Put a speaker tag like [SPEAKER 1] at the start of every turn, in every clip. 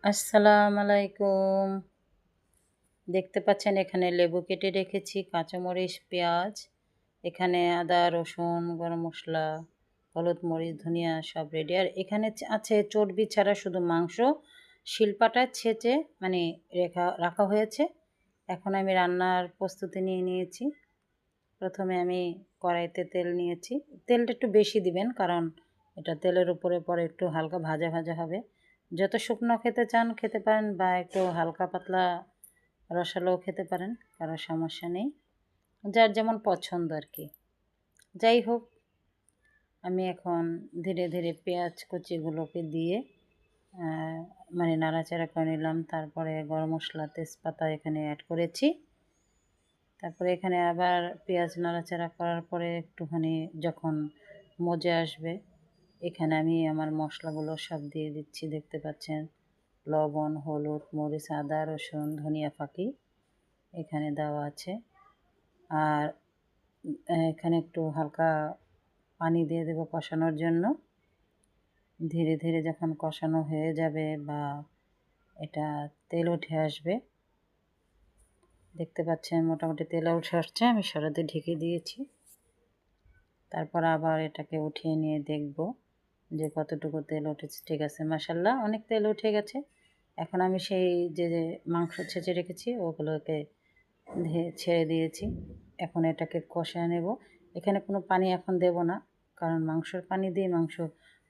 [SPEAKER 1] আসসালামু আলাইকুম। দেখতে পাচ্ছেন এখানে লেবু কেটে রেখেছি, কাঁচামরিচ, পেঁয়াজ, এখানে আদা, রসুন, গরম মসলা, হলুদ, মরিচ, ধনিয়া সব রেডি। আর এখানে আছে চর্বি ছাড়া শুধু মাংস, শিলপাটায় ছেঁচে মানে রাখা হয়েছে। এখন আমি রান্নার প্রস্তুতি নিয়ে নিয়েছি। প্রথমে আমি কড়াইতে তেল নিয়েছি। তেলটা একটু বেশি দিবেন, কারণ এটা তেলের উপরে পরে একটু হালকা ভাজা ভাজা হবে। যত শুকনো খেতে চান খেতে পারেন, বা একটু হালকা পাতলা রসালোও খেতে পারেন, কারো সমস্যা নেই, যার যেমন পছন্দ আর কি। যাই হোক, আমি এখন ধীরে ধীরে পেঁয়াজ কুচিগুলোকে দিয়ে মানে নাড়াচাড়া করে নিলাম। তারপরে গরম মশলা, তেজপাতা এখানে অ্যাড করেছি। তারপরে এখানে আবার পেঁয়াজ নাড়াচাড়া করার পরে একটুখানি যখন মজে আসবে, এখানে আমি আমার মশলাগুলো সব দিয়ে দিচ্ছি। দেখতে পাচ্ছেন লবণ, হলুদ, মরিচ, আদা, রসুন, ধনিয়া ফাঁকি এখানে দেওয়া আছে। আর এখানে একটু হালকা পানি দিয়ে দেবো কষানোর জন্য। ধীরে ধীরে যখন কষানো হয়ে যাবে বা এটা তেল উঠে আসবে, দেখতে পাচ্ছেন মোটামুটি তেল উঠে আসছে, আমি সরাতে ঢেকে দিয়েছি। তারপর আবার এটাকে উঠিয়ে নিয়ে দেখব যে কতটুকু তেল উঠেছে। ঠিক আছে, মাশাআল্লাহ অনেক তেল উঠে গেছে। এখন আমি সেই যে মাংস ছেঁচে রেখেছি ওগুলোকে ছেড়ে দিয়েছি। এখন এটাকে কষিয়ে নেব। এখানে কোনো পানি এখন দেব না, কারণ মাংসর পানি দিয়ে মাংস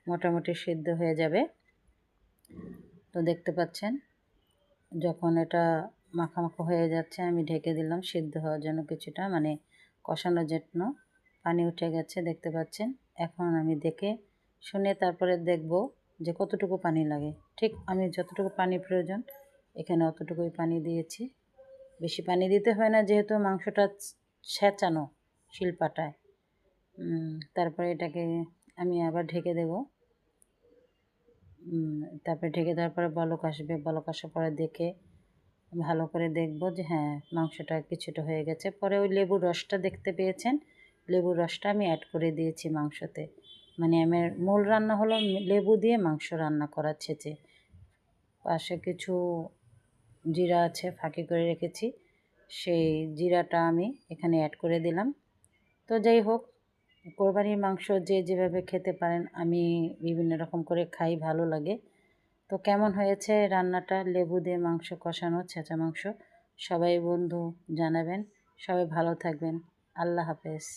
[SPEAKER 1] মোটামুটি সিদ্ধ হয়ে যাবে। তো দেখতে পাচ্ছেন যখন এটা মাখা হয়ে যাচ্ছে, আমি ঢেকে দিলাম সিদ্ধ হওয়ার জন্য কিছুটা, মানে কষানোর জন্য। পানি উঠে গেছে দেখতে পাচ্ছেন। এখন আমি দেখে শুনে তারপরে দেখব যে কতটুকু পানি লাগে। ঠিক আমি যতটুকু পানি প্রয়োজন এখানে অতটুকুই পানি দিয়েছি। বেশি পানি দিতে হয় না, যেহেতু মাংসটা ছেঁচানো শিলপাটায়। তারপরে এটাকে আমি আবার ঢেকে দেব। তারপরে ঢেকে দেওয়ার পরে বলক আসবে। বলক আসার পরে দেখে ভালো করে দেখব যে হ্যাঁ, মাংসটা কিছুটা হয়ে গেছে। পরে ওই লেবুর রসটা দেখতে পেয়েছেন, লেবুর রসটা আমি অ্যাড করে দিয়েছি মাংসতে। মানে আমার মূল রান্না হলো লেবু দিয়ে মাংস রান্না করা ছেঁচে। পাশে কিছু জিরা আছে ফাঁকি করে রেখেছি, সেই জিরাটা আমি এখানে অ্যাড করে দিলাম। তো যাই হোক, কোরবানির মাংস যে যেভাবে খেতে পারেন, আমি বিভিন্ন রকম করে খাই, ভালো লাগে। তো কেমন হয়েছে রান্নাটা, লেবু দিয়ে মাংস কষানো ছেঁচা মাংস, সবাই বন্ধু জানাবেন। সবাই ভালো থাকবেন। আল্লাহ হাফেজ।